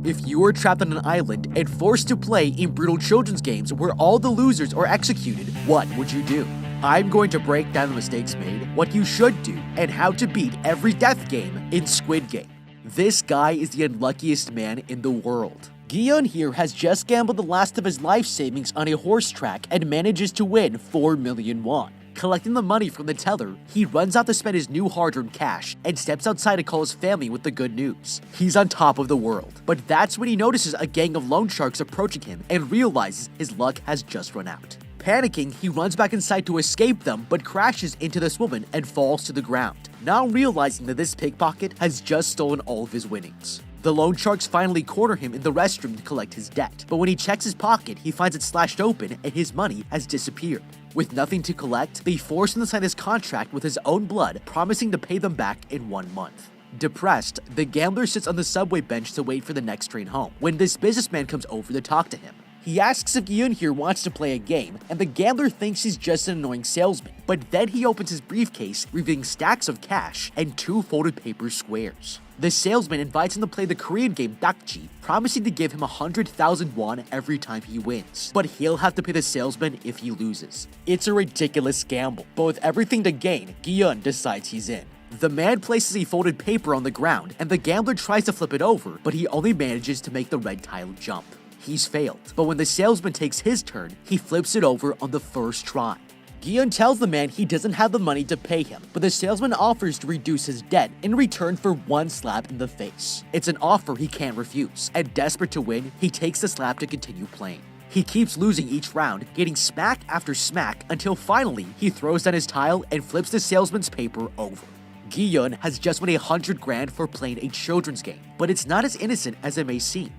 If you were trapped on an island and forced to play in brutal children's games where all the losers are executed, what would you do? I'm going to break down the mistakes made, what you should do, and how to beat every death game in Squid Game. This guy is the unluckiest man in the world. Gi-yeon here has just gambled the last of his life savings on a horse track and manages to win 4 million won. Collecting the money from the teller, he runs out to spend his new hard-earned cash and steps outside to call his family with the good news. He's on top of the world, but that's when he notices a gang of loan sharks approaching him and realizes his luck has just run out. Panicking, he runs back inside to escape them but crashes into this woman and falls to the ground, now realizing that this pickpocket has just stolen all of his winnings. The loan sharks finally corner him in the restroom to collect his debt, but when he checks his pocket, he finds it slashed open and his money has disappeared. With nothing to collect, they force him to sign his contract with his own blood, promising to pay them back in 1 month. Depressed, the gambler sits on the subway bench to wait for the next train home, when this businessman comes over to talk to him. He asks if Gi-yeon here wants to play a game, and the gambler thinks he's just an annoying salesman, but then he opens his briefcase, revealing stacks of cash and 2 folded paper squares. The salesman invites him to play the Korean game Dakji, promising to give him 100,000 won every time he wins, but he'll have to pay the salesman if he loses. It's a ridiculous gamble, but with everything to gain, Gi-yeon decides he's in. The man places a folded paper on the ground, and the gambler tries to flip it over, but he only manages to make the red tile jump. He's failed, but when the salesman takes his turn, he flips it over on the first try. Gi-yeon tells the man he doesn't have the money to pay him, but the salesman offers to reduce his debt in return for 1 slap in the face. It's an offer he can't refuse, and desperate to win, he takes the slap to continue playing. He keeps losing each round, getting smack after smack, until finally he throws down his tile and flips the salesman's paper over. Gi-yeon has just won 100 grand for playing a children's game, but it's not as innocent as it may seem.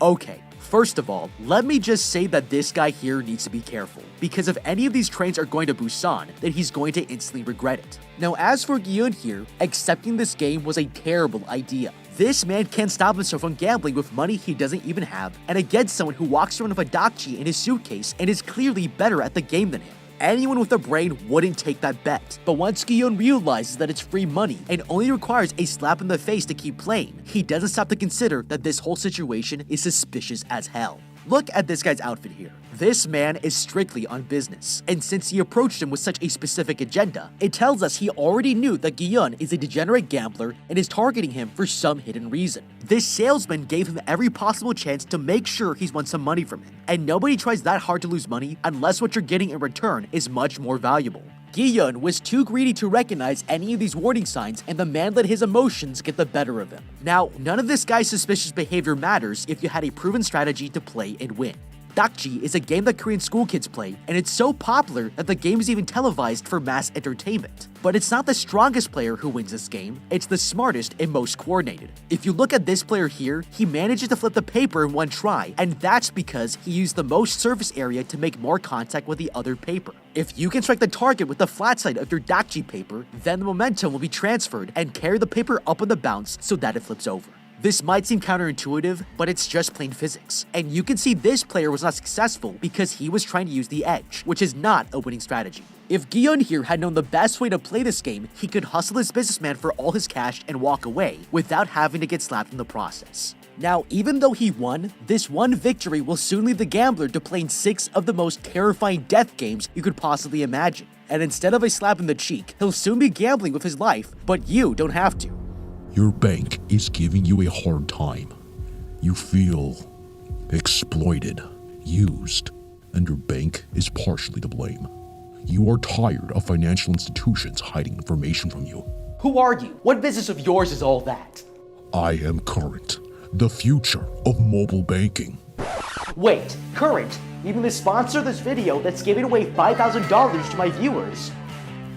Okay, first of all, let me just say that this guy here needs to be careful, because if any of these trains are going to Busan, then he's going to instantly regret it. Now as for Gi-yeon here, accepting this game was a terrible idea. This man can't stop himself from gambling with money he doesn't even have, and against someone who walks around with a dakji in his suitcase and is clearly better at the game than him. Anyone with a brain wouldn't take that bet, but once Gi-yeon realizes that it's free money and only requires a slap in the face to keep playing, he doesn't stop to consider that this whole situation is suspicious as hell. Look at this guy's outfit here. This man is strictly on business, and since he approached him with such a specific agenda, it tells us he already knew that Gi-yeon is a degenerate gambler and is targeting him for some hidden reason. This salesman gave him every possible chance to make sure he's won some money from him, and nobody tries that hard to lose money unless what you're getting in return is much more valuable. Gi-yeon was too greedy to recognize any of these warning signs, and the man let his emotions get the better of him. Now, none of this guy's suspicious behavior matters if you had a proven strategy to play and win. Dakji is a game that Korean school kids play, and it's so popular that the game is even televised for mass entertainment. But it's not the strongest player who wins this game, it's the smartest and most coordinated. If you look at this player here, he manages to flip the paper in 1 try, and that's because he used the most surface area to make more contact with the other paper. If you can strike the target with the flat side of your Dakji paper, then the momentum will be transferred and carry the paper up on the bounce so that it flips over. This might seem counterintuitive, but it's just plain physics. And you can see this player was not successful because he was trying to use the edge, which is not a winning strategy. If Gi-yeon here had known the best way to play this game, he could hustle this businessman for all his cash and walk away without having to get slapped in the process. Now, even though he won, this one victory will soon lead the gambler to playing 6 of the most terrifying death games you could possibly imagine. And instead of a slap in the cheek, he'll soon be gambling with his life, but you don't have to. Your bank is giving you a hard time. You feel exploited, used, and your bank is partially to blame. You are tired of financial institutions hiding information from you. Who are you? What business of yours is all that? I am Current, the future of mobile banking. Wait, Current? Even the sponsor of this video that's giving away $5,000 to my viewers?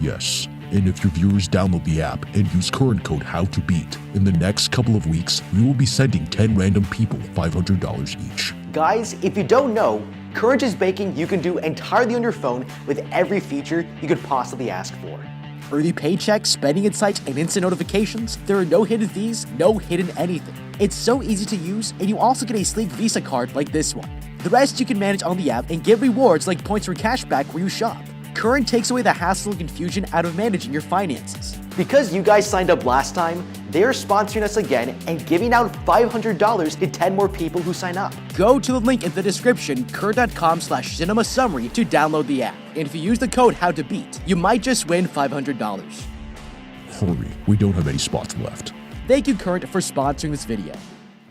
Yes. And if your viewers download the app and use current code HOWTOBEAT, in the next couple of weeks, we will be sending 10 random people $500 each. Guys, if you don't know, Current is banking you can do entirely on your phone with every feature you could possibly ask for. Early paychecks, spending insights, and instant notifications. There are no hidden fees, no hidden anything. It's so easy to use, and you also get a sleek Visa card like this one. The rest you can manage on the app and get rewards like points for cashback where you shop. Current takes away the hassle and confusion out of managing your finances. Because you guys signed up last time, They are sponsoring us again and giving out $500 to 10 more people who sign up. Go to the link in the description, current.com/cinemasummary to download the app. And if you use the code HOWTOBEAT, you might just win $500. Hurry, we don't have any spots left. Thank you, Current, for sponsoring this video.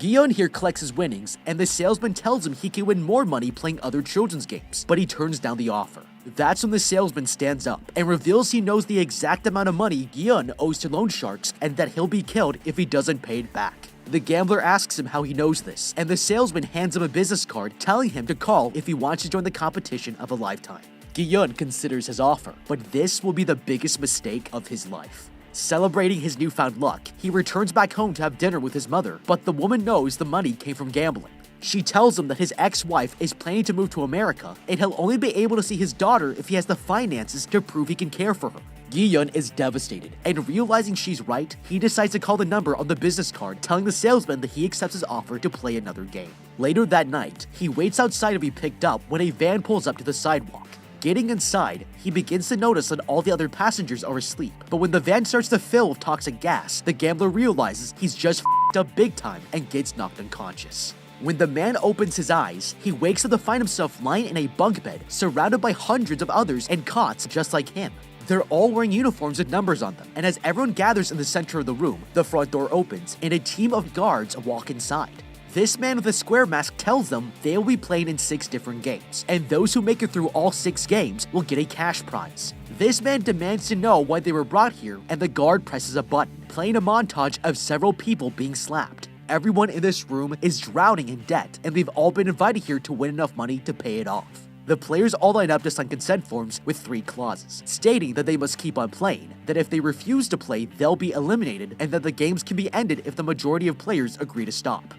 Guillaume here collects his winnings, and the salesman tells him he can win more money playing other children's games, but he turns down the offer. That's when the salesman stands up and reveals he knows the exact amount of money Guillaume owes to loan sharks and that he'll be killed if he doesn't pay it back. The gambler asks him how he knows this, and the salesman hands him a business card telling him to call if he wants to join the competition of a lifetime. Guillaume considers his offer, but this will be the biggest mistake of his life. Celebrating his newfound luck, he returns back home to have dinner with his mother, but the woman knows the money came from gambling. She tells him that his ex-wife is planning to move to America, and he'll only be able to see his daughter if he has the finances to prove he can care for her. Guillaume is devastated, and realizing she's right, he decides to call the number on the business card, telling the salesman that he accepts his offer to play another game. Later that night, he waits outside to be picked up when a van pulls up to the sidewalk. Getting inside, he begins to notice that all the other passengers are asleep. But when the van starts to fill with toxic gas, the gambler realizes he's just f***ed up big time and gets knocked unconscious. When the man opens his eyes, he wakes up to find himself lying in a bunk bed, surrounded by hundreds of others and cots just like him. They're all wearing uniforms with numbers on them, and as everyone gathers in the center of the room, the front door opens and a team of guards walk inside. This man with a square mask tells them they will be playing in 6 different games, and those who make it through all 6 games will get a cash prize. This man demands to know why they were brought here, and the guard presses a button, playing a montage of several people being slapped. Everyone in this room is drowning in debt, and they've all been invited here to win enough money to pay it off. The players all line up to sign consent forms with 3 clauses, stating that they must keep on playing, that if they refuse to play, they'll be eliminated, and that the games can be ended if the majority of players agree to stop.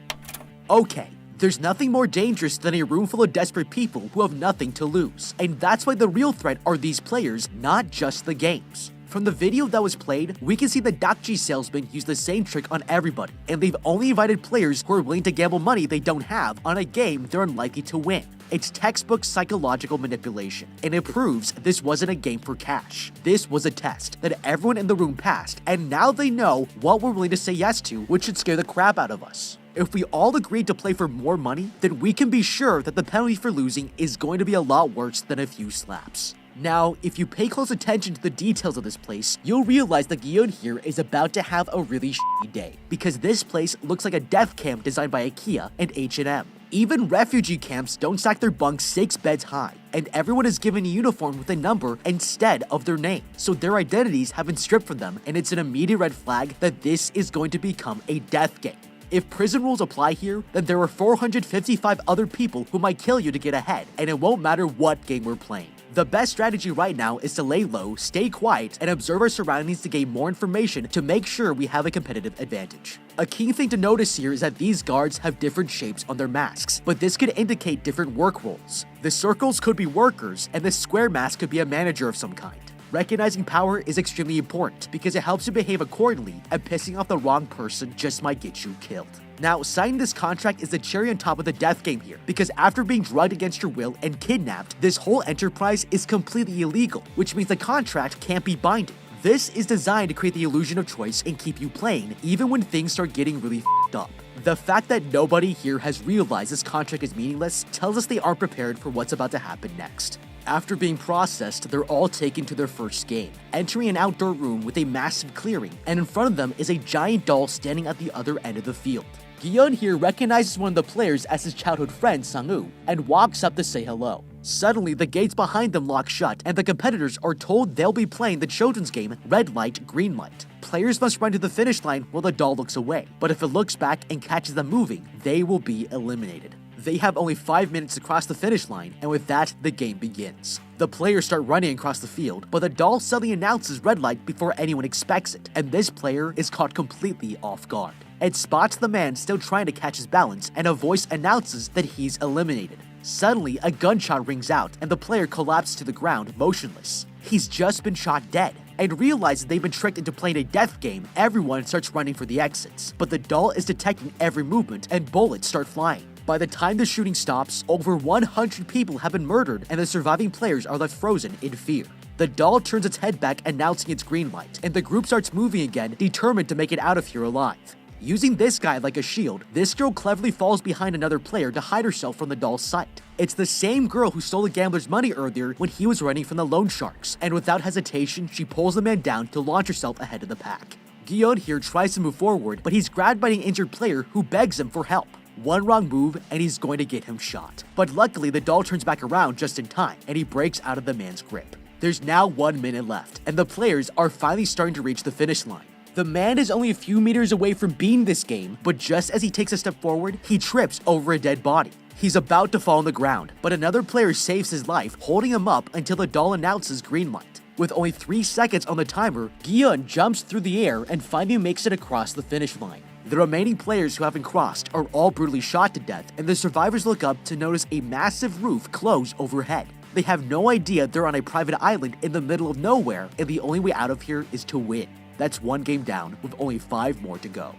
Okay, there's nothing more dangerous than a room full of desperate people who have nothing to lose, and that's why the real threat are these players, not just the games. From the video that was played, we can see the Dakji salesman use the same trick on everybody, and they've only invited players who are willing to gamble money they don't have on a game they're unlikely to win. It's textbook psychological manipulation, and it proves this wasn't a game for cash. This was a test that everyone in the room passed, and now they know what we're willing to say yes to, which should scare the crap out of us. If we all agreed to play for more money, then we can be sure that the penalty for losing is going to be a lot worse than a few slaps. Now, if you pay close attention to the details of this place, you'll realize that Guillaume here is about to have a really shitty day, because this place looks like a death camp designed by IKEA and H&M. Even refugee camps don't stack their bunks 6 beds high, and everyone is given a uniform with a number instead of their name, so their identities have been stripped from them, and it's an immediate red flag that this is going to become a death game. If prison rules apply here, then there are 455 other people who might kill you to get ahead, and it won't matter what game we're playing. The best strategy right now is to lay low, stay quiet, and observe our surroundings to gain more information to make sure we have a competitive advantage. A key thing to notice here is that these guards have different shapes on their masks, but this could indicate different work roles. The circles could be workers, and the square mask could be a manager of some kind. Recognizing power is extremely important because it helps you behave accordingly, and pissing off the wrong person just might get you killed. Now, signing this contract is the cherry on top of the death game here, because after being drugged against your will and kidnapped, this whole enterprise is completely illegal, which means the contract can't be binding. This is designed to create the illusion of choice and keep you playing, even when things start getting really f***ed up. The fact that nobody here has realized this contract is meaningless tells us they aren't prepared for what's about to happen next. After being processed, they're all taken to their first game, entering an outdoor room with a massive clearing, and in front of them is a giant doll standing at the other end of the field. Guillaume here recognizes one of the players as his childhood friend Sang-woo, and walks up to say hello. Suddenly, the gates behind them lock shut, and the competitors are told they'll be playing the children's game Red Light, Green Light. Players must run to the finish line while the doll looks away, but if it looks back and catches them moving, they will be eliminated. They have only 5 minutes to cross the finish line, and with that, the game begins. The players start running across the field, but the doll suddenly announces red light before anyone expects it, and this player is caught completely off guard. It spots the man still trying to catch his balance, and a voice announces that he's eliminated. Suddenly, a gunshot rings out, and the player collapses to the ground, motionless. He's just been shot dead. And realizes they've been tricked into playing a death game, everyone starts running for the exits. But the doll is detecting every movement, and bullets start flying. By the time the shooting stops, over 100 people have been murdered, and the surviving players are left frozen in fear. The the doll turns its head back, announcing its green light, and the group starts moving again, determined to make it out of here alive. Using this guy like a shield, this girl cleverly falls behind another player to hide herself from the doll's sight. It's the same girl who stole the gambler's money earlier when he was running from the loan sharks, and without hesitation, she pulls the man down to launch herself ahead of the pack. Guion here tries to move forward, but he's grabbed by an injured player who begs him for help. One wrong move and he's going to get him shot. But luckily, the doll turns back around just in time, and he breaks out of the man's grip. There's now 1 minute left, and the players are finally starting to reach the finish line. The man is only a few meters away from beating this game, but just as he takes a step forward, he trips over a dead body. He's about to fall on the ground, but another player saves his life, holding him up until the doll announces green light. With only 3 seconds on the timer, Guion jumps through the air and finally makes it across the finish line. The remaining players who haven't crossed are all brutally shot to death, and the survivors look up to notice a massive roof close overhead. They have no idea they're on a private island in the middle of nowhere, and the only way out of here is to win. That's 1 game down with only 5 more to go.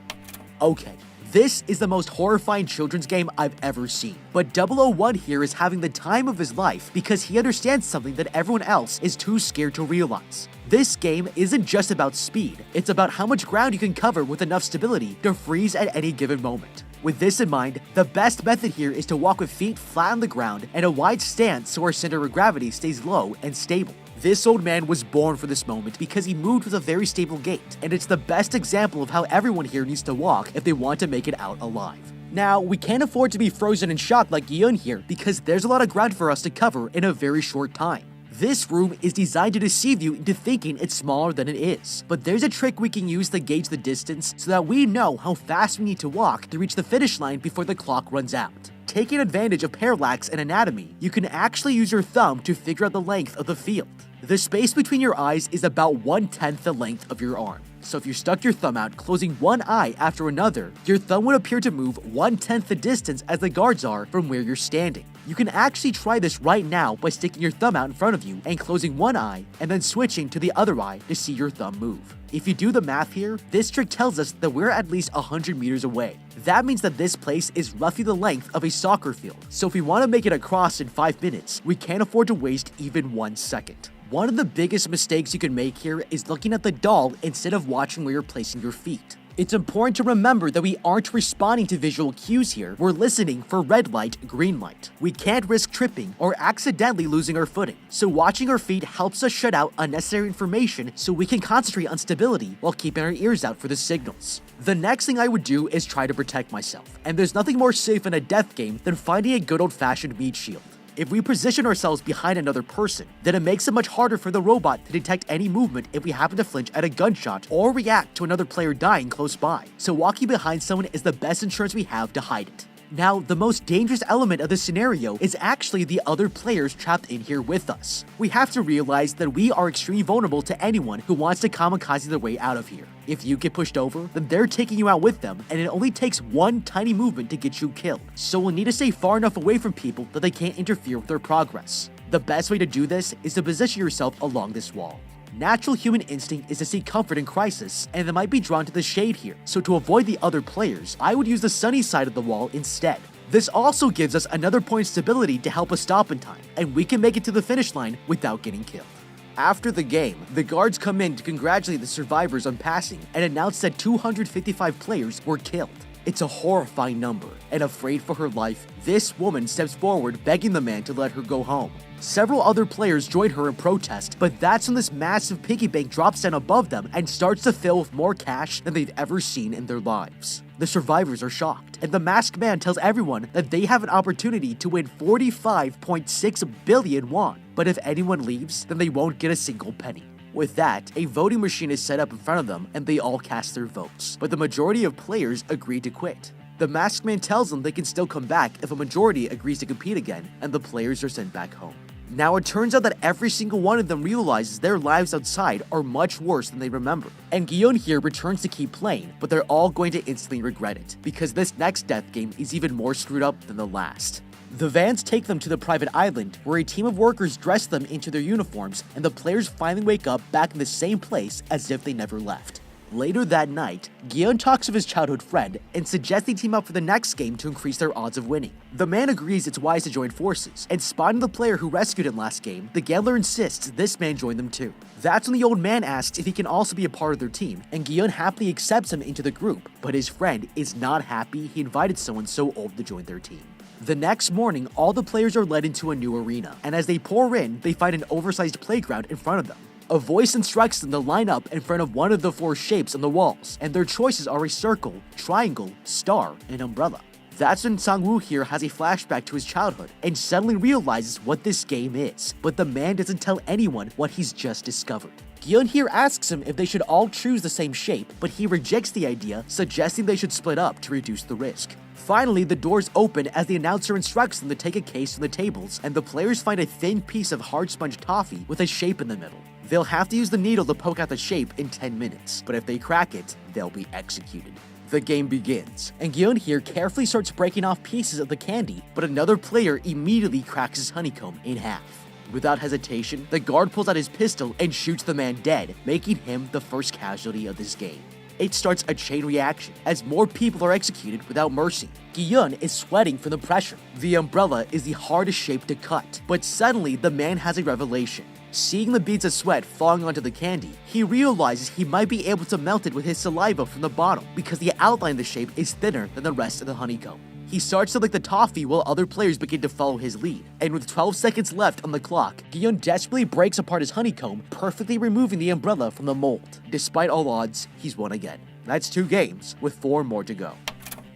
Okay, this is the most horrifying children's game I've ever seen, but 001 here is having the time of his life because he understands something that everyone else is too scared to realize. This game isn't just about speed, it's about how much ground you can cover with enough stability to freeze at any given moment. With this in mind, the best method here is to walk with feet flat on the ground and a wide stance so our center of gravity stays low and stable. This old man was born for this moment because he moved with a very stable gait, and it's the best example of how everyone here needs to walk if they want to make it out alive. Now, we can't afford to be frozen in shock like Guion here because there's a lot of ground for us to cover in a very short time. This room is designed to deceive you into thinking it's smaller than it is, but there's a trick we can use to gauge the distance so that we know how fast we need to walk to reach the finish line before the clock runs out. Taking advantage of parallax and anatomy, you can actually use your thumb to figure out the length of the field. The space between your eyes is about 1/10 the length of your arm. So if you stuck your thumb out, closing one eye after another, your thumb would appear to move 1/10 the distance as the guards are from where you're standing. You can actually try this right now by sticking your thumb out in front of you and closing one eye and then switching to the other eye to see your thumb move. If you do the math here, this trick tells us that we're at least 100 meters away. That means that this place is roughly the length of a soccer field. So if we want to make it across in 5 minutes, we can't afford to waste even 1 second. One of the biggest mistakes you can make here is looking at the doll instead of watching where you're placing your feet. It's important to remember that we aren't responding to visual cues here, we're listening for red light, green light. We can't risk tripping or accidentally losing our footing, so watching our feet helps us shut out unnecessary information so we can concentrate on stability while keeping our ears out for the signals. The next thing I would do is try to protect myself, and there's nothing more safe in a death game than finding a good old-fashioned meat shield. If we position ourselves behind another person, then it makes it much harder for the robot to detect any movement if we happen to flinch at a gunshot or react to another player dying close by. So walking behind someone is the best insurance we have to hide it. Now, the most dangerous element of this scenario is actually the other players trapped in here with us. We have to realize that we are extremely vulnerable to anyone who wants to kamikaze their way out of here. If you get pushed over, then they're taking you out with them, and it only takes one tiny movement to get you killed. So we'll need to stay far enough away from people that they can't interfere with their progress. The best way to do this is to position yourself along this wall. Natural human instinct is to seek comfort in crisis, and they might be drawn to the shade here, so to avoid the other players, I would use the sunny side of the wall instead. This also gives us another point of stability to help us stop in time, and we can make it to the finish line without getting killed. After the game, the guards come in to congratulate the survivors on passing and announce that 255 players were killed. It's a horrifying number, and afraid for her life, this woman steps forward begging the man to let her go home. Several other players join her in protest, but that's when this massive piggy bank drops down above them and starts to fill with more cash than they've ever seen in their lives. The survivors are shocked, and the masked man tells everyone that they have an opportunity to win 45.6 billion won, but if anyone leaves, then they won't get a single penny. With that, a voting machine is set up in front of them and they all cast their votes, but the majority of players agree to quit. The masked man tells them they can still come back if a majority agrees to compete again, and the players are sent back home. Now it turns out that every single one of them realizes their lives outside are much worse than they remember, and Guion here returns to keep playing, but they're all going to instantly regret it, because this next death game is even more screwed up than the last. The vans take them to the private island, where a team of workers dress them into their uniforms, and the players finally wake up back in the same place as if they never left. Later that night, Gion talks with his childhood friend and suggests they team up for the next game to increase their odds of winning. The man agrees it's wise to join forces, and spotting the player who rescued him last game, the gambler insists this man join them too. That's when the old man asks if he can also be a part of their team, and Gion happily accepts him into the group, but his friend is not happy he invited someone so old to join their team. The next morning, all the players are led into a new arena, and as they pour in, they find an oversized playground in front of them. A voice instructs them to line up in front of one of the 4 shapes on the walls, and their choices are a circle, triangle, star, and umbrella. That's when Sang-woo here has a flashback to his childhood and suddenly realizes what this game is, but the man doesn't tell anyone what he's just discovered. Gion here asks him if they should all choose the same shape, but he rejects the idea, suggesting they should split up to reduce the risk. Finally, the doors open as the announcer instructs them to take a case from the tables, and the players find a thin piece of hard sponge toffee with a shape in the middle. They'll have to use the needle to poke out the shape in 10 minutes, but if they crack it, they'll be executed. The game begins, and Gion here carefully starts breaking off pieces of the candy, but another player immediately cracks his honeycomb in half. Without hesitation, the guard pulls out his pistol and shoots the man dead, making him the first casualty of this game. It starts a chain reaction, as more people are executed without mercy. Gion is sweating from the pressure. The umbrella is the hardest shape to cut, but suddenly the man has a revelation. Seeing the beads of sweat falling onto the candy, he realizes he might be able to melt it with his saliva from the bottom because the outline of the shape is thinner than the rest of the honeycomb. He starts to lick the toffee while other players begin to follow his lead, and with 12 seconds left on the clock, Gion desperately breaks apart his honeycomb, perfectly removing the umbrella from the mold. Despite all odds, he's won again. That's 2 games, with 4 more to go.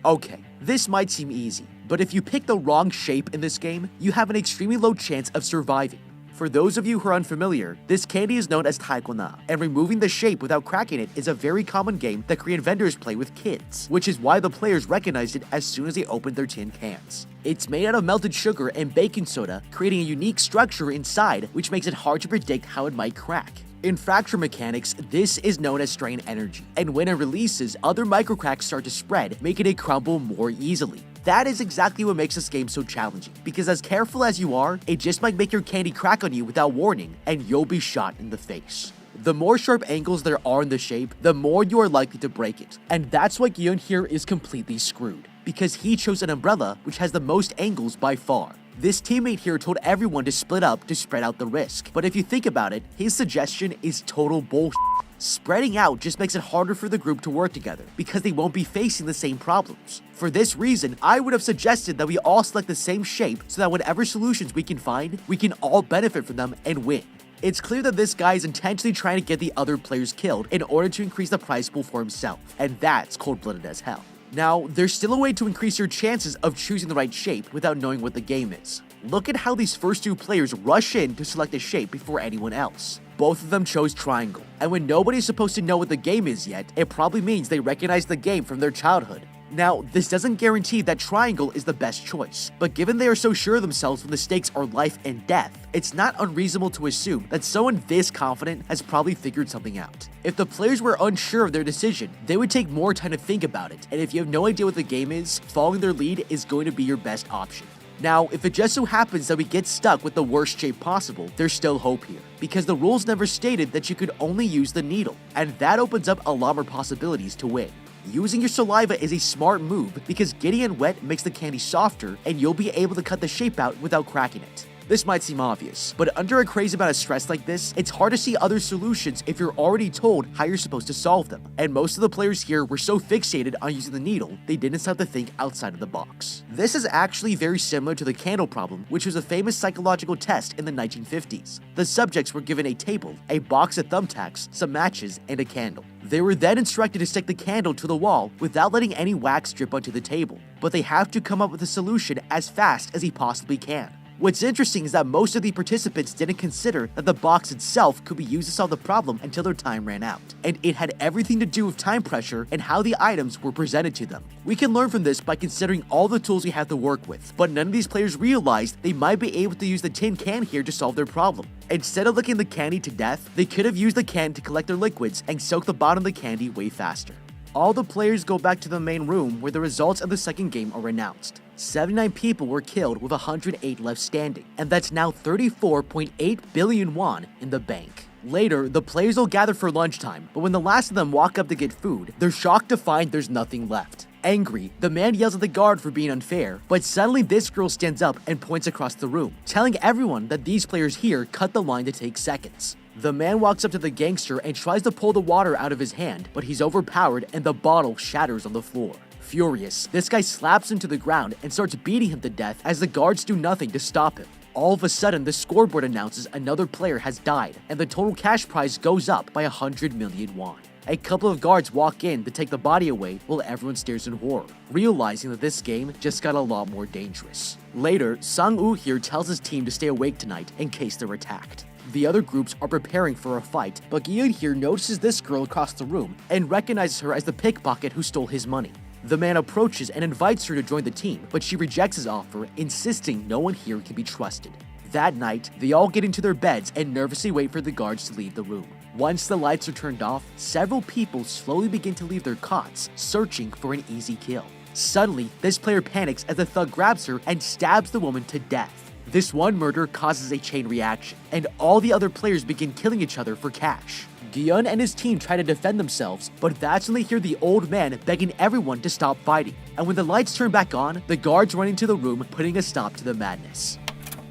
Okay, this might seem easy, but if you pick the wrong shape in this game, you have an extremely low chance of surviving. For those of you who are unfamiliar, this candy is known as taekwondo, and removing the shape without cracking it is a very common game that Korean vendors play with kids, which is why the players recognized it as soon as they opened their tin cans. It's made out of melted sugar and baking soda, creating a unique structure inside, which makes it hard to predict how it might crack. In fracture mechanics, this is known as strain energy, and when it releases, other microcracks start to spread, making it crumble more easily. That is exactly what makes this game so challenging, because as careful as you are, it just might make your candy crack on you without warning, and you'll be shot in the face. The more sharp angles there are in the shape, the more you are likely to break it, and that's why Gion here is completely screwed, because he chose an umbrella which has the most angles by far. This teammate here told everyone to split up to spread out the risk, but if you think about it, his suggestion is total bullshit. Spreading out just makes it harder for the group to work together, because they won't be facing the same problems. For this reason, I would have suggested that we all select the same shape so that whatever solutions we can find, we can all benefit from them and win. It's clear that this guy is intentionally trying to get the other players killed in order to increase the prize pool for himself, and that's cold-blooded as hell. Now, there's still a way to increase your chances of choosing the right shape without knowing what the game is. Look at how these first 2 players rush in to select a shape before anyone else. Both of them chose triangle, and when nobody's supposed to know what the game is yet, it probably means they recognize the game from their childhood. Now, this doesn't guarantee that triangle is the best choice, but given they are so sure of themselves when the stakes are life and death, it's not unreasonable to assume that someone this confident has probably figured something out. If the players were unsure of their decision, they would take more time to think about it, and if you have no idea what the game is, following their lead is going to be your best option. Now, if it just so happens that we get stuck with the worst shape possible, there's still hope here, because the rules never stated that you could only use the needle, and that opens up a lot more possibilities to win. Using your saliva is a smart move because getting it wet makes the candy softer and you'll be able to cut the shape out without cracking it. This might seem obvious, but under a crazy amount of stress like this, it's hard to see other solutions if you're already told how you're supposed to solve them. And most of the players here were so fixated on using the needle, they didn't start to think outside of the box. This is actually very similar to the candle problem, which was a famous psychological test in the 1950s. The subjects were given a table, a box of thumbtacks, some matches, and a candle. They were then instructed to stick the candle to the wall without letting any wax drip onto the table, but they have to come up with a solution as fast as he possibly can. What's interesting is that most of the participants didn't consider that the box itself could be used to solve the problem until their time ran out, and it had everything to do with time pressure and how the items were presented to them. We can learn from this by considering all the tools we have to work with, but none of these players realized they might be able to use the tin can here to solve their problem. Instead of licking the candy to death, they could have used the can to collect their liquids and soak the bottom of the candy way faster. All the players go back to the main room where the results of the second game are announced. 79 people were killed with 108 left standing, and that's now 34.8 billion won in the bank. Later, the players will gather for lunchtime, but when the last of them walk up to get food, they're shocked to find there's nothing left. Angry, the man yells at the guard for being unfair, but suddenly this girl stands up and points across the room, telling everyone that these players here cut the line to take seconds. The man walks up to the gangster and tries to pull the water out of his hand, but he's overpowered and the bottle shatters on the floor. Furious, this guy slaps him to the ground and starts beating him to death as the guards do nothing to stop him. All of a sudden, the scoreboard announces another player has died, and the total cash prize goes up by 100 million won. A couple of guards walk in to take the body away while everyone stares in horror, realizing that this game just got a lot more dangerous. Later, Sang-woo here tells his team to stay awake tonight in case they're attacked. The other groups are preparing for a fight, but Gi-eun here notices this girl across the room and recognizes her as the pickpocket who stole his money. The man approaches and invites her to join the team, but she rejects his offer, insisting no one here can be trusted. That night, they all get into their beds and nervously wait for the guards to leave the room. Once the lights are turned off, several people slowly begin to leave their cots, searching for an easy kill. Suddenly, this player panics as the thug grabs her and stabs the woman to death. This one murder causes a chain reaction, and all the other players begin killing each other for cash. Gi-eun and his team try to defend themselves, but that's when they hear the old man begging everyone to stop fighting. And when the lights turn back on, the guards run into the room, putting a stop to the madness.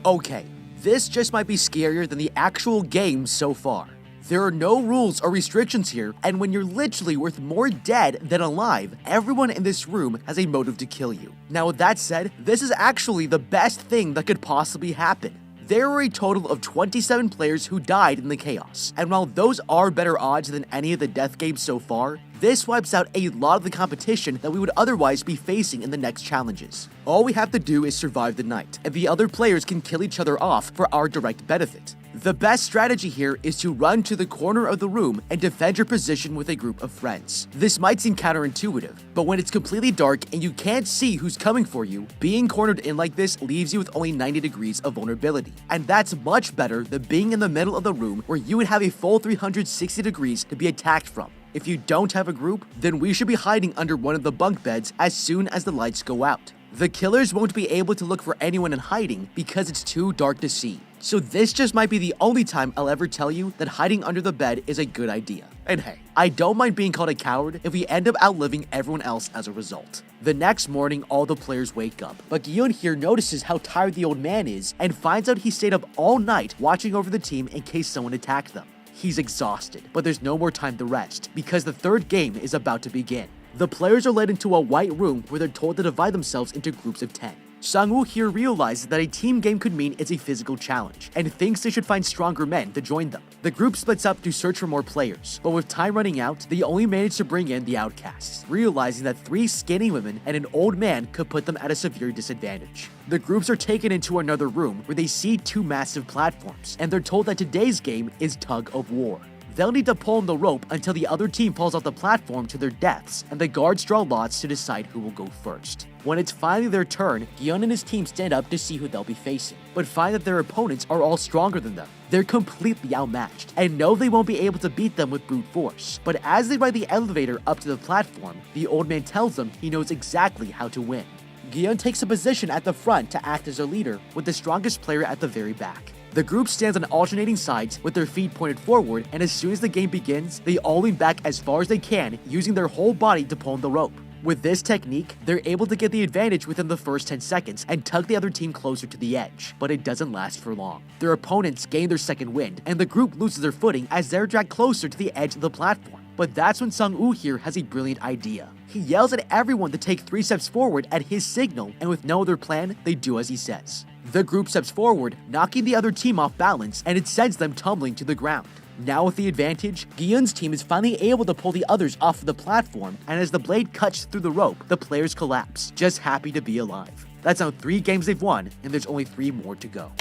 Okay, this just might be scarier than the actual game so far. There are no rules or restrictions here, and when you're literally worth more dead than alive, everyone in this room has a motive to kill you. Now with that said, this is actually the best thing that could possibly happen. There were a total of 27 players who died in the chaos, and while those are better odds than any of the death games so far, this wipes out a lot of the competition that we would otherwise be facing in the next challenges. All we have to do is survive the night, and the other players can kill each other off for our direct benefit. The best strategy here is to run to the corner of the room and defend your position with a group of friends. This might seem counterintuitive, but when it's completely dark and you can't see who's coming for you, being cornered in like this leaves you with only 90 degrees of vulnerability. And that's much better than being in the middle of the room where you would have a full 360 degrees to be attacked from. If you don't have a group, then we should be hiding under one of the bunk beds as soon as the lights go out. The killers won't be able to look for anyone in hiding because it's too dark to see. So this just might be the only time I'll ever tell you that hiding under the bed is a good idea. And hey, I don't mind being called a coward if we end up outliving everyone else as a result. The next morning, all the players wake up, but Gi-eun here notices how tired the old man is and finds out he stayed up all night watching over the team in case someone attacked them. He's exhausted, but there's no more time to rest because the third game is about to begin. The players are led into a white room where they're told to divide themselves into groups of 10. Sang-woo here realizes that a team game could mean it's a physical challenge, and thinks they should find stronger men to join them. The group splits up to search for more players, but with time running out, they only manage to bring in the outcasts, realizing that 3 skinny women and an old man could put them at a severe disadvantage. The groups are taken into another room where they see 2 massive platforms, and they're told that today's game is tug of war. They'll need to pull on the rope until the other team falls off the platform to their deaths, and the guards draw lots to decide who will go first. When it's finally their turn, Gi-eun and his team stand up to see who they'll be facing, but find that their opponents are all stronger than them. They're completely outmatched, and know they won't be able to beat them with brute force. But as they ride the elevator up to the platform, the old man tells them he knows exactly how to win. Gi-eun takes a position at the front to act as a leader, with the strongest player at the very back. The group stands on alternating sides with their feet pointed forward, and as soon as the game begins, they all lean back as far as they can, using their whole body to pull on the rope. With this technique, they're able to get the advantage within the first 10 seconds and tug the other team closer to the edge, but it doesn't last for long. Their opponents gain their second wind, and the group loses their footing as they're dragged closer to the edge of the platform. But that's when Sang-woo here has a brilliant idea. He yells at everyone to take 3 steps forward at his signal, and with no other plan, they do as he says. The group steps forward, knocking the other team off balance, and it sends them tumbling to the ground. Now with the advantage, Gi-eun's team is finally able to pull the others off of the platform, and as the blade cuts through the rope, the players collapse, just happy to be alive. That's now 3 games they've won, and there's only 3 more to go.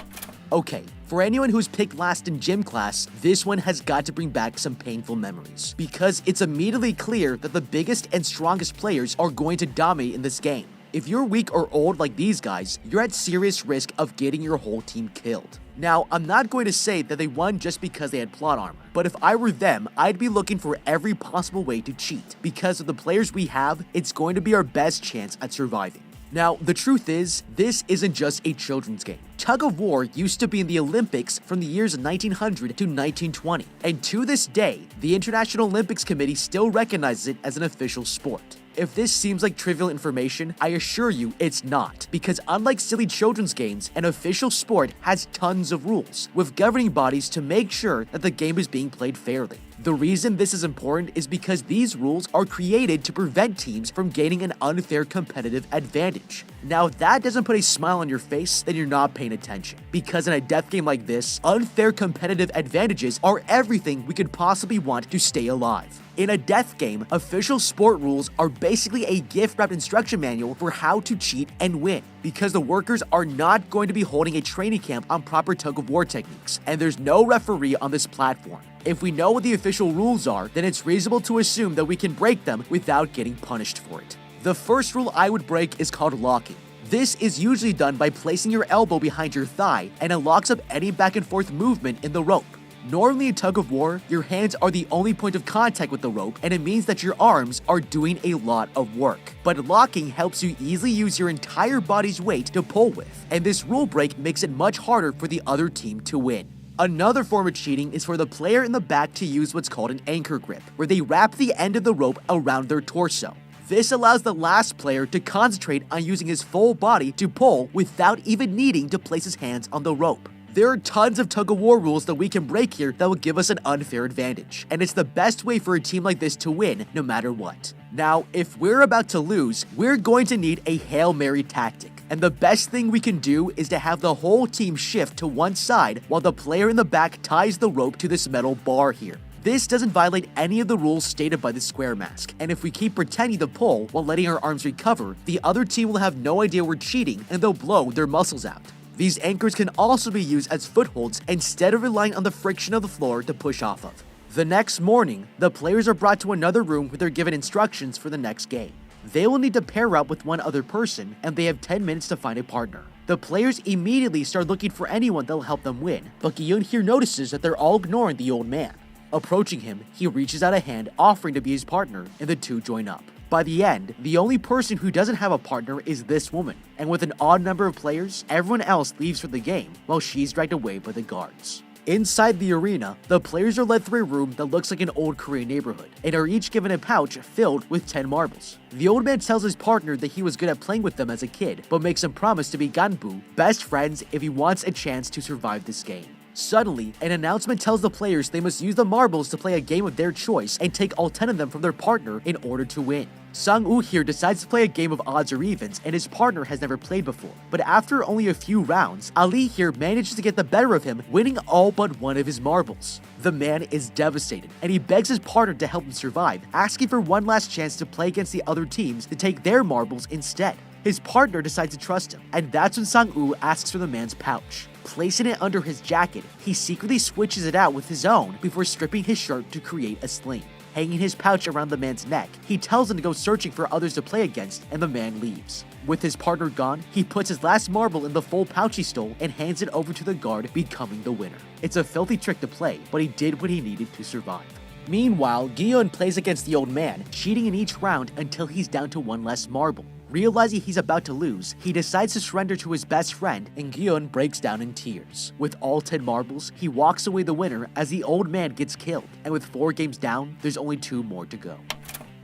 Okay, for anyone who's picked last in gym class, this one has got to bring back some painful memories, because it's immediately clear that the biggest and strongest players are going to dominate in this game. If you're weak or old like these guys, you're at serious risk of getting your whole team killed. Now, I'm not going to say that they won just because they had plot armor, but if I were them, I'd be looking for every possible way to cheat. Because of the players we have, it's going to be our best chance at surviving. Now, the truth is, this isn't just a children's game. Tug of war used to be in the Olympics from the years 1900 to 1920, and to this day, the International Olympics Committee still recognizes it as an official sport. If this seems like trivial information, I assure you it's not, because unlike silly children's games, an official sport has tons of rules, with governing bodies to make sure that the game is being played fairly. The reason this is important is because these rules are created to prevent teams from gaining an unfair competitive advantage. Now, if that doesn't put a smile on your face, then you're not paying attention. Because in a death game like this, unfair competitive advantages are everything we could possibly want to stay alive. In a death game, official sport rules are basically a gift-wrapped instruction manual for how to cheat and win, because the workers are not going to be holding a training camp on proper tug-of-war techniques, and there's no referee on this platform. If we know what the official rules are, then it's reasonable to assume that we can break them without getting punished for it. The first rule I would break is called locking. This is usually done by placing your elbow behind your thigh, and it locks up any back and forth movement in the rope. Normally in tug of war, your hands are the only point of contact with the rope, and it means that your arms are doing a lot of work. But locking helps you easily use your entire body's weight to pull with, and this rule break makes it much harder for the other team to win. Another form of cheating is for the player in the back to use what's called an anchor grip, where they wrap the end of the rope around their torso. This allows the last player to concentrate on using his full body to pull without even needing to place his hands on the rope. There are tons of tug-of-war rules that we can break here that will give us an unfair advantage, and it's the best way for a team like this to win no matter what. Now, if we're about to lose, we're going to need a Hail Mary tactic, and the best thing we can do is to have the whole team shift to one side while the player in the back ties the rope to this metal bar here. This doesn't violate any of the rules stated by the square mask, and if we keep pretending to pull while letting our arms recover, the other team will have no idea we're cheating and they'll blow their muscles out. These anchors can also be used as footholds instead of relying on the friction of the floor to push off of. The next morning, the players are brought to another room where they're given instructions for the next game. They will need to pair up with one other person, and they have 10 minutes to find a partner. The players immediately start looking for anyone that'll help them win, but Gi-yun here notices that they're all ignoring the old man. Approaching him, he reaches out a hand offering to be his partner, and the two join up. By the end, the only person who doesn't have a partner is this woman, and with an odd number of players, everyone else leaves for the game while she's dragged away by the guards. Inside the arena, the players are led through a room that looks like an old Korean neighborhood, and are each given a pouch filled with 10 marbles. The old man tells his partner that he was good at playing with them as a kid, but makes him promise to be ganbu, best friends, if he wants a chance to survive this game. Suddenly, an announcement tells the players they must use the marbles to play a game of their choice and take all 10 of them from their partner in order to win. Sang-woo here decides to play a game of odds or evens, and his partner has never played before. But after only a few rounds, Ali here manages to get the better of him, winning all but one of his marbles. The man is devastated, and he begs his partner to help him survive, asking for one last chance to play against the other teams to take their marbles instead. His partner decides to trust him, and that's when Sang-woo asks for the man's pouch. Placing it under his jacket, he secretly switches it out with his own before stripping his shirt to create a sling. Hanging his pouch around the man's neck, he tells him to go searching for others to play against, and the man leaves. With his partner gone, he puts his last marble in the full pouch he stole and hands it over to the guard, becoming the winner. It's a filthy trick to play, but he did what he needed to survive. Meanwhile, Gi-yun plays against the old man, cheating in each round until he's down to one less marble. Realizing he's about to lose, he decides to surrender to his best friend, and Gi-yun breaks down in tears. With all 10 marbles, he walks away the winner as the old man gets killed, and with 4 games down, there's only 2 more to go.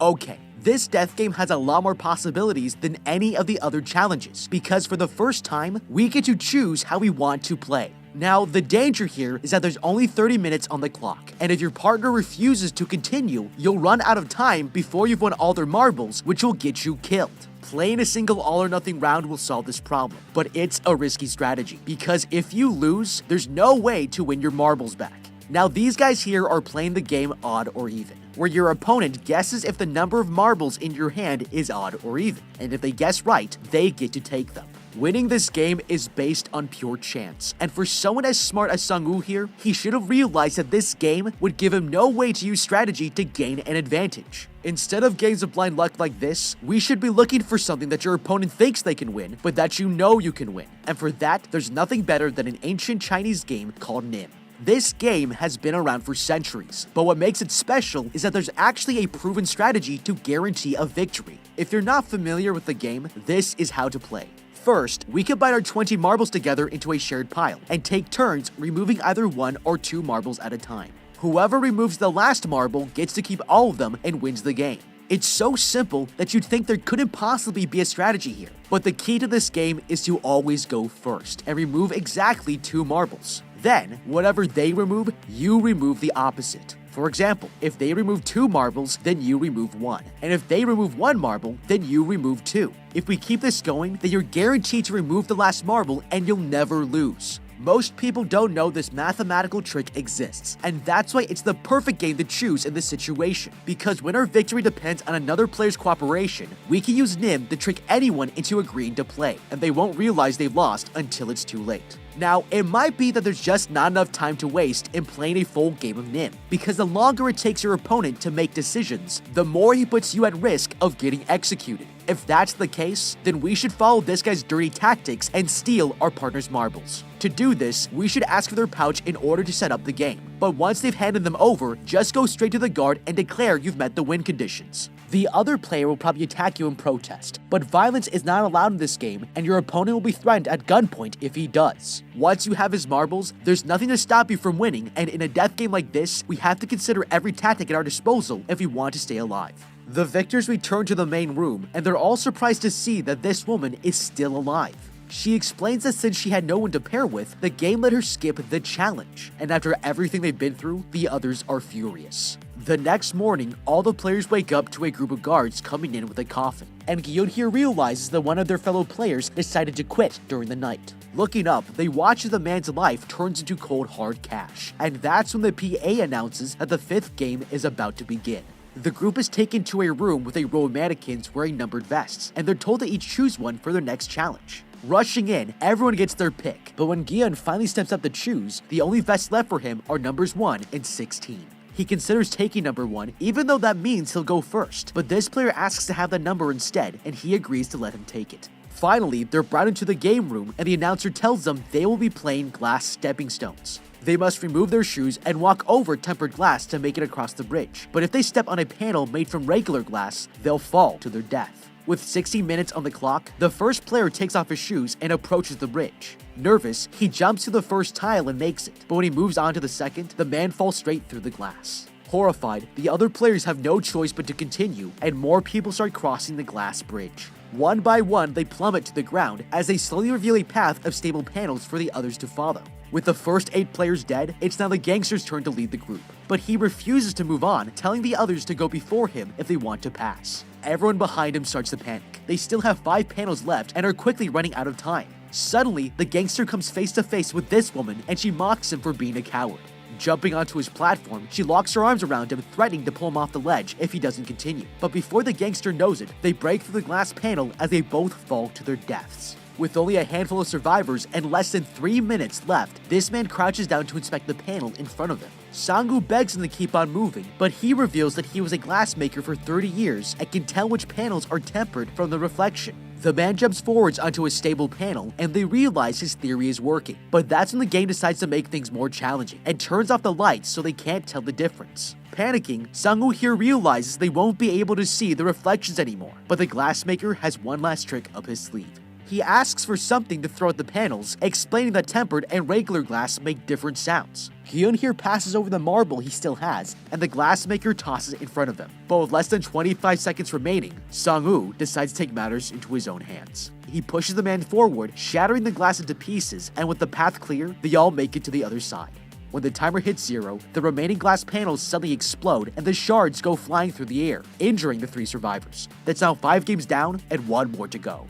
Okay, this death game has a lot more possibilities than any of the other challenges, because for the first time, we get to choose how we want to play. Now, the danger here is that there's only 30 minutes on the clock, and if your partner refuses to continue, you'll run out of time before you've won all their marbles, which will get you killed. Playing a single all-or-nothing round will solve this problem, but it's a risky strategy, because if you lose, there's no way to win your marbles back. Now, these guys here are playing the game odd or even, where your opponent guesses if the number of marbles in your hand is odd or even, and if they guess right, they get to take them. Winning this game is based on pure chance, and for someone as smart as Sang-woo here, he should have realized that this game would give him no way to use strategy to gain an advantage. Instead of games of blind luck like this, we should be looking for something that your opponent thinks they can win, but that you know you can win. And for that, there's nothing better than an ancient Chinese game called Nim. This game has been around for centuries, but what makes it special is that there's actually a proven strategy to guarantee a victory. If you're not familiar with the game, this is how to play. First, we combine our 20 marbles together into a shared pile and take turns removing either 1 or 2 marbles at a time. Whoever removes the last marble gets to keep all of them and wins the game. It's so simple that you'd think there couldn't possibly be a strategy here. But the key to this game is to always go first and remove exactly 2 marbles. Then, whatever they remove, you remove the opposite. For example, if they remove 2 marbles, then you remove 1. And if they remove 1 marble, then you remove 2. If we keep this going, then you're guaranteed to remove the last marble and you'll never lose. Most people don't know this mathematical trick exists, and that's why it's the perfect game to choose in this situation. Because when our victory depends on another player's cooperation, we can use Nim to trick anyone into agreeing to play, and they won't realize they've lost until it's too late. Now, it might be that there's just not enough time to waste in playing a full game of Nim, because the longer it takes your opponent to make decisions, the more he puts you at risk of getting executed. If that's the case, then we should follow this guy's dirty tactics and steal our partner's marbles. To do this, we should ask for their pouch in order to set up the game. But once they've handed them over, just go straight to the guard and declare you've met the win conditions. The other player will probably attack you in protest, but violence is not allowed in this game, and your opponent will be threatened at gunpoint if he does. Once you have his marbles, there's nothing to stop you from winning, and in a death game like this, we have to consider every tactic at our disposal if we want to stay alive. The victors return to the main room, and they're all surprised to see that this woman is still alive. She explains that since she had no one to pair with, the game let her skip the challenge, and after everything they've been through, the others are furious. The next morning, all the players wake up to a group of guards coming in with a coffin, and Gyunhee realizes that one of their fellow players decided to quit during the night. Looking up, they watch as the man's life turns into cold hard cash, and that's when the PA announces that the 5th game is about to begin. The group is taken to a room with a row of mannequins wearing numbered vests, and they're told to each choose one for their next challenge. Rushing in, everyone gets their pick, but when Gion finally steps up to choose, the only vests left for him are numbers 1 and 16. He considers taking number 1, even though that means he'll go first, but this player asks to have the number instead, and he agrees to let him take it. Finally, they're brought into the game room, and the announcer tells them they will be playing glass stepping stones. They must remove their shoes and walk over tempered glass to make it across the bridge, but if they step on a panel made from regular glass, they'll fall to their death. With 60 minutes on the clock, the first player takes off his shoes and approaches the bridge. Nervous, he jumps to the first tile and makes it, but when he moves on to the second, the man falls straight through the glass. Horrified, the other players have no choice but to continue, and more people start crossing the glass bridge. One by one, they plummet to the ground as they slowly reveal a path of stable panels for the others to follow. With the first 8 players dead, it's now the gangster's turn to lead the group, but he refuses to move on, telling the others to go before him if they want to pass. Everyone behind him starts to panic. They still have 5 panels left and are quickly running out of time. Suddenly, the gangster comes face to face with this woman and she mocks him for being a coward. Jumping onto his platform, she locks her arms around him, threatening to pull him off the ledge if he doesn't continue. But before the gangster knows it, they break through the glass panel as they both fall to their deaths. With only a handful of survivors and less than 3 minutes left, this man crouches down to inspect the panel in front of him. Sang-woo begs him to keep on moving, but he reveals that he was a glassmaker for 30 years and can tell which panels are tempered from the reflection. The man jumps forwards onto a stable panel, and they realize his theory is working. But that's when the game decides to make things more challenging, and turns off the lights so they can't tell the difference. Panicking, Sang-woo here realizes they won't be able to see the reflections anymore, but the glassmaker has one last trick up his sleeve. He asks for something to throw at the panels, explaining that tempered and regular glass make different sounds. Hyun here passes over the marble he still has, and the glassmaker tosses it in front of him. But with less than 25 seconds remaining, Sang-woo decides to take matters into his own hands. He pushes the man forward, shattering the glass into pieces, and with the path clear, they all make it to the other side. When the timer hits 0, the remaining glass panels suddenly explode and the shards go flying through the air, injuring the 3 survivors. That's now 5 games down and 1 more to go.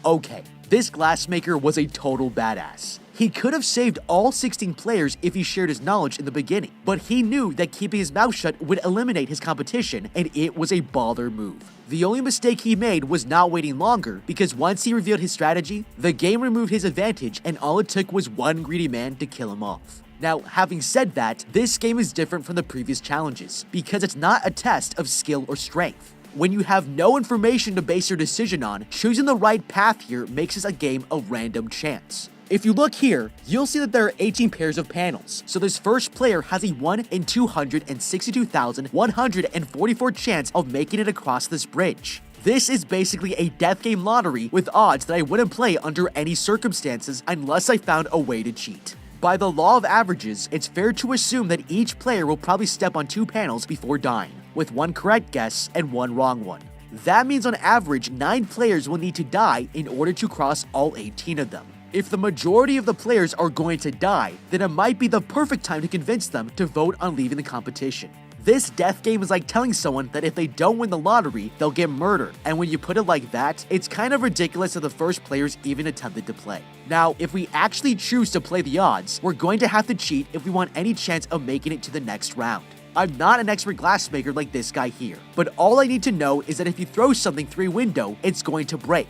Okay, this glassmaker was a total badass. He could have saved all 16 players if he shared his knowledge in the beginning, but he knew that keeping his mouth shut would eliminate his competition, and it was a baller move. The only mistake he made was not waiting longer, because once he revealed his strategy, the game removed his advantage and all it took was one greedy man to kill him off. Now, having said that, this game is different from the previous challenges, because it's not a test of skill or strength. When you have no information to base your decision on, choosing the right path here makes this a game of random chance. If you look here, you'll see that there are 18 pairs of panels, so this first player has a 1 in 262,144 chance of making it across this bridge. This is basically a death game lottery with odds that I wouldn't play under any circumstances unless I found a way to cheat. By the law of averages, it's fair to assume that each player will probably step on 2 panels before dying, with 1 correct guess and 1 wrong one. That means on average, 9 players will need to die in order to cross all 18 of them. If the majority of the players are going to die, then it might be the perfect time to convince them to vote on leaving the competition. This death game is like telling someone that if they don't win the lottery, they'll get murdered, and when you put it like that, it's kind of ridiculous that the first players even attempted to play. Now, if we actually choose to play the odds, we're going to have to cheat if we want any chance of making it to the next round. I'm not an expert glassmaker like this guy here, but all I need to know is that if you throw something through a window, it's going to break.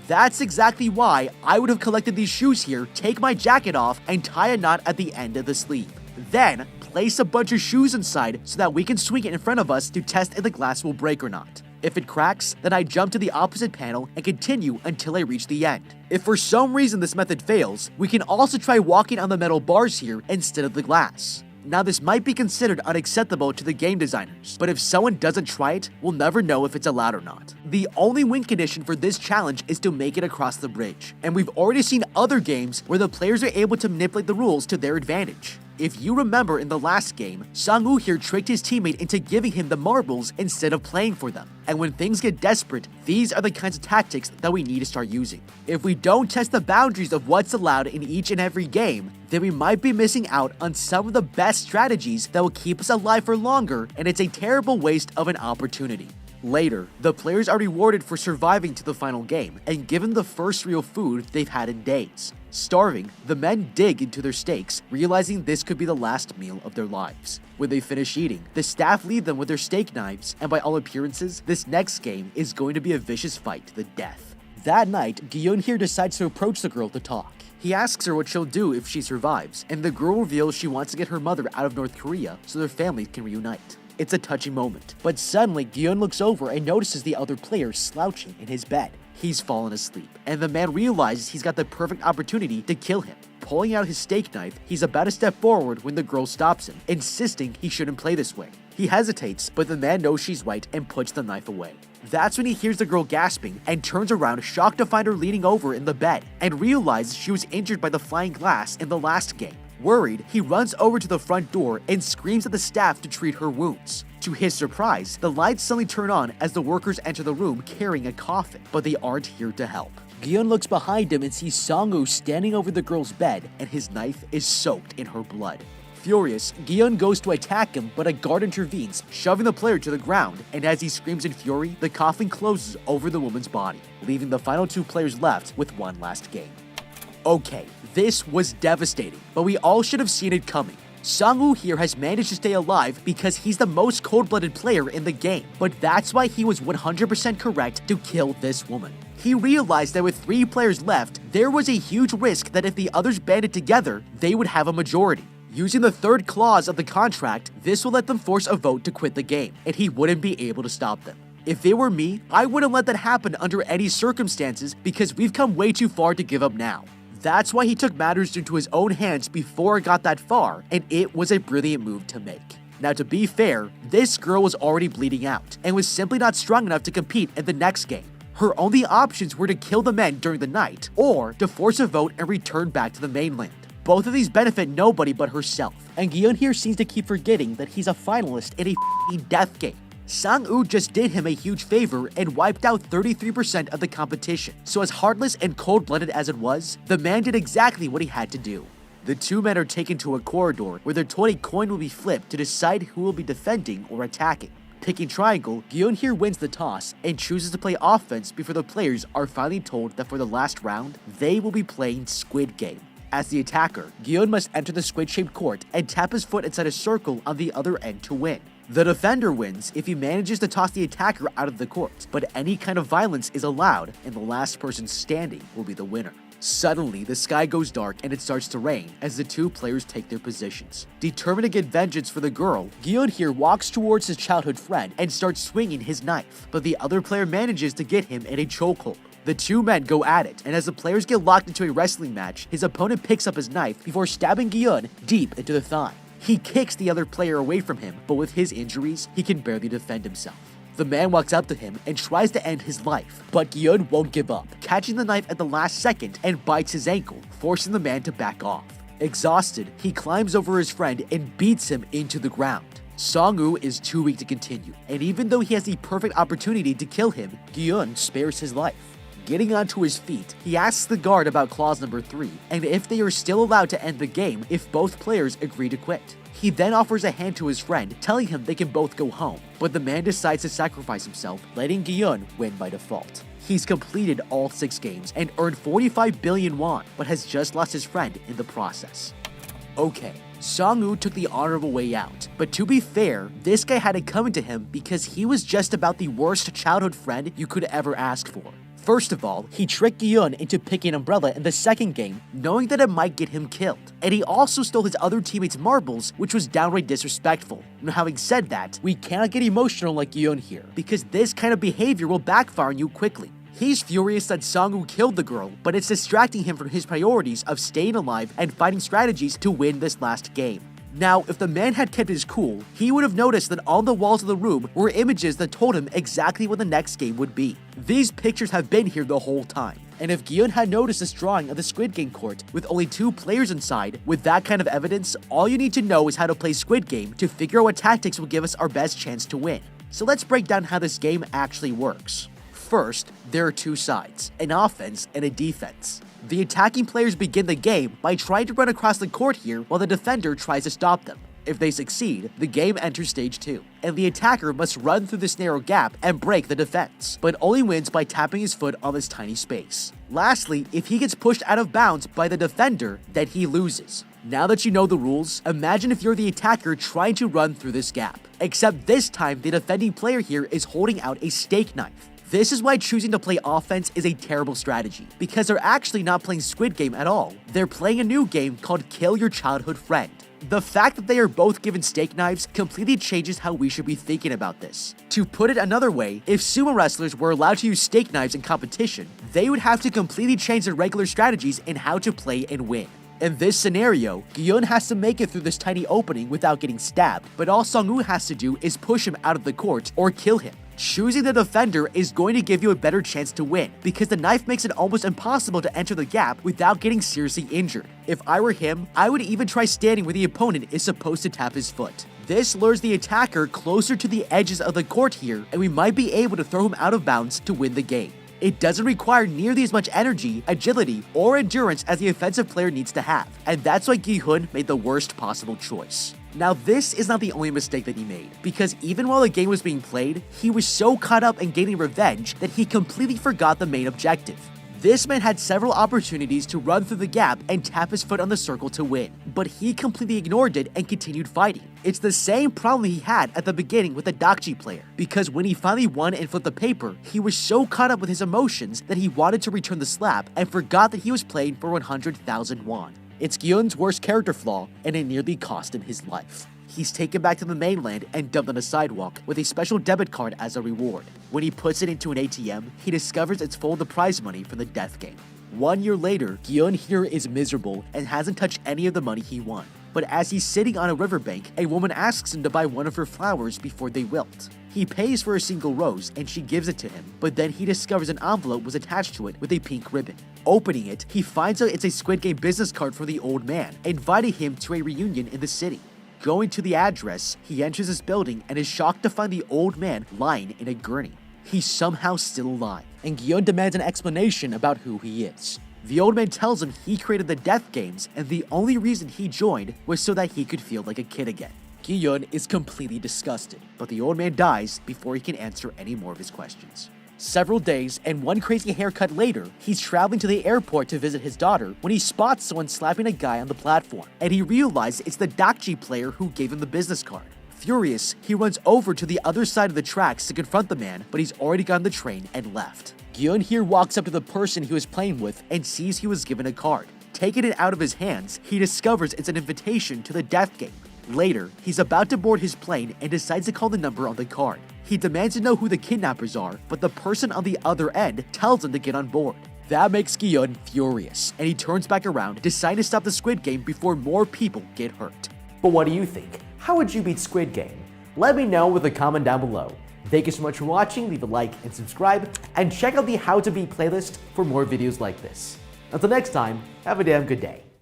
That's exactly why I would have collected these shoes here, take my jacket off, and tie a knot at the end of the sleeve. Then, place a bunch of shoes inside so that we can swing it in front of us to test if the glass will break or not. If it cracks, then I jump to the opposite panel and continue until I reach the end. If for some reason this method fails, we can also try walking on the metal bars here instead of the glass. Now this might be considered unacceptable to the game designers, but if someone doesn't try it, we'll never know if it's allowed or not. The only win condition for this challenge is to make it across the bridge, and we've already seen other games where the players are able to manipulate the rules to their advantage. If you remember in the last game, Sang-woo here tricked his teammate into giving him the marbles instead of playing for them. And when things get desperate, these are the kinds of tactics that we need to start using. If we don't test the boundaries of what's allowed in each and every game, then we might be missing out on some of the best strategies that will keep us alive for longer, and it's a terrible waste of an opportunity. Later, the players are rewarded for surviving to the final game and given the first real food they've had in days. Starving, the men dig into their steaks, realizing this could be the last meal of their lives. When they finish eating, the staff leave them with their steak knives, and by all appearances, this next game is going to be a vicious fight to the death. That night, Gi-yeon here decides to approach the girl to talk. He asks her what she'll do if she survives, and the girl reveals she wants to get her mother out of North Korea so their families can reunite. It's a touching moment, but suddenly Gi-yeon looks over and notices the other player slouching in his bed. He's fallen asleep, and the man realizes he's got the perfect opportunity to kill him. Pulling out his steak knife, he's about to step forward when the girl stops him, insisting he shouldn't play this way. He hesitates, but the man knows she's right and puts the knife away. That's when he hears the girl gasping and turns around, shocked to find her leaning over in the bed, and realizes she was injured by the flying glass in the last game. Worried, he runs over to the front door and screams at the staff to treat her wounds. To his surprise, the lights suddenly turn on as the workers enter the room carrying a coffin, but they aren't here to help. Gi-yeon looks behind him and sees Sang-woo standing over the girl's bed, and his knife is soaked in her blood. Furious, Gi-yeon goes to attack him, but a guard intervenes, shoving the player to the ground, and as he screams in fury, the coffin closes over the woman's body, leaving the final 2 players left with one last game. Okay, this was devastating, but we all should have seen it coming. Sang-woo here has managed to stay alive because he's the most cold-blooded player in the game, but that's why he was 100% correct to kill this woman. He realized that with 3 players left, there was a huge risk that if the others banded together, they would have a majority. Using the 3rd clause of the contract, this will let them force a vote to quit the game, and he wouldn't be able to stop them. If it were me, I wouldn't let that happen under any circumstances because we've come way too far to give up now. That's why he took matters into his own hands before it got that far, and it was a brilliant move to make. Now to be fair, this girl was already bleeding out, and was simply not strong enough to compete in the next game. Her only options were to kill the men during the night, or to force a vote and return back to the mainland. Both of these benefit nobody but herself, and Gi-yeon here seems to keep forgetting that he's a finalist in a f***ing death game. Sang-woo just did him a huge favor and wiped out 33% of the competition, so as heartless and cold-blooded as it was, the man did exactly what he had to do. The 2 men are taken to a corridor where they're told a coin will be flipped to decide who will be defending or attacking. Picking triangle, Gi-yeon here wins the toss and chooses to play offense before the players are finally told that for the last round, they will be playing Squid Game. As the attacker, Gi-yeon must enter the squid-shaped court and tap his foot inside a circle on the other end to win. The defender wins if he manages to toss the attacker out of the court, but any kind of violence is allowed, and the last person standing will be the winner. Suddenly, the sky goes dark and it starts to rain as the 2 players take their positions. Determined to get vengeance for the girl, Gi-yeon here walks towards his childhood friend and starts swinging his knife, but the other player manages to get him in a chokehold. The two men go at it, and as the players get locked into a wrestling match, his opponent picks up his knife before stabbing Gi-hun deep into the thigh. He kicks the other player away from him, but with his injuries, he can barely defend himself. The man walks up to him and tries to end his life, but Gi-hun won't give up, catching the knife at the last second and bites his ankle, forcing the man to back off. Exhausted, he climbs over his friend and beats him into the ground. Song-woo is too weak to continue, and even though he has the perfect opportunity to kill him, Gi-hun spares his life. Getting onto his feet, he asks the guard about clause number 3, and if they are still allowed to end the game if both players agree to quit. He then offers a hand to his friend, telling him they can both go home, but the man decides to sacrifice himself, letting Gi-hun win by default. He's completed all 6 games and earned 45 billion won, but has just lost his friend in the process. Okay, Song-woo took the honorable way out, but to be fair, this guy had it coming to him because he was just about the worst childhood friend you could ever ask for. First of all, he tricked Gi-hun into picking an umbrella in the second game, knowing that it might get him killed. And he also stole his other teammates' marbles, which was downright disrespectful. Now, having said that, we cannot get emotional like Gi-hun here, because this kind of behavior will backfire on you quickly. He's furious that Song-woo killed the girl, but it's distracting him from his priorities of staying alive and finding strategies to win this last game. Now, if the man had kept his cool, he would have noticed that on the walls of the room were images that told him exactly what the next game would be. These pictures have been here the whole time. And if Gi-hun had noticed this drawing of the Squid Game court with only 2 players inside, with that kind of evidence, all you need to know is how to play Squid Game to figure out what tactics will give us our best chance to win. So let's break down how this game actually works. First, there are 2 sides, an offense and a defense. The attacking players begin the game by trying to run across the court here while the defender tries to stop them. If they succeed, the game enters stage 2, and the attacker must run through this narrow gap and break the defense, but only wins by tapping his foot on this tiny space. Lastly, if he gets pushed out of bounds by the defender, then he loses. Now that you know the rules, imagine if you're the attacker trying to run through this gap. Except this time, the defending player here is holding out a steak knife. This is why choosing to play offense is a terrible strategy, because they're actually not playing Squid Game at all. They're playing a new game called Kill Your Childhood Friend. The fact that they are both given steak knives completely changes how we should be thinking about this. To put it another way, if sumo wrestlers were allowed to use steak knives in competition, they would have to completely change their regular strategies in how to play and win. In this scenario, Gi-hun has to make it through this tiny opening without getting stabbed, but all Song-woo has to do is push him out of the court or kill him. Choosing the defender is going to give you a better chance to win, because the knife makes it almost impossible to enter the gap without getting seriously injured. If I were him, I would even try standing where the opponent is supposed to tap his foot. This lures the attacker closer to the edges of the court here, and we might be able to throw him out of bounds to win the game. It doesn't require nearly as much energy, agility, or endurance as the offensive player needs to have, and that's why Gi-hun made the worst possible choice. Now, this is not the only mistake that he made, because even while the game was being played, he was so caught up in gaining revenge that he completely forgot the main objective. This man had several opportunities to run through the gap and tap his foot on the circle to win, but he completely ignored it and continued fighting. It's the same problem he had at the beginning with the Dakji player, because when he finally won and flipped the paper, he was so caught up with his emotions that he wanted to return the slap and forgot that he was playing for 100,000 won. It's Gi-hun's worst character flaw, and it nearly cost him his life. He's taken back to the mainland and dumped on a sidewalk with a special debit card as a reward. When he puts it into an ATM, he discovers it's full of the prize money from the death game. 1 year later, Gi-hun here is miserable and hasn't touched any of the money he won. But as he's sitting on a riverbank, a woman asks him to buy one of her flowers before they wilt. He pays for a single rose and she gives it to him, but then he discovers an envelope was attached to it with a pink ribbon. Opening it, he finds out it's a Squid Game business card for the old man, inviting him to a reunion in the city. Going to the address, he enters his building and is shocked to find the old man lying in a gurney. He's somehow still alive, and Gi-hun demands an explanation about who he is. The old man tells him he created the death games and the only reason he joined was so that he could feel like a kid again. Gi-hun is completely disgusted, but the old man dies before he can answer any more of his questions. Several days and one crazy haircut later, he's traveling to the airport to visit his daughter when he spots someone slapping a guy on the platform, and he realizes it's the Dakji player who gave him the business card. Furious, he runs over to the other side of the tracks to confront the man, but he's already gotten the train and left. Gi-hun here walks up to the person he was playing with and sees he was given a card. Taking it out of his hands, he discovers it's an invitation to the death game. Later, he's about to board his plane and decides to call the number on the card. He demands to know who the kidnappers are, but the person on the other end tells him to get on board. That makes Gi-yeon furious, and he turns back around, deciding to stop the Squid Game before more people get hurt. But what do you think? How would you beat Squid Game? Let me know with a comment down below. Thank you so much for watching, leave a like and subscribe, and check out the How to Beat playlist for more videos like this. Until next time, have a damn good day.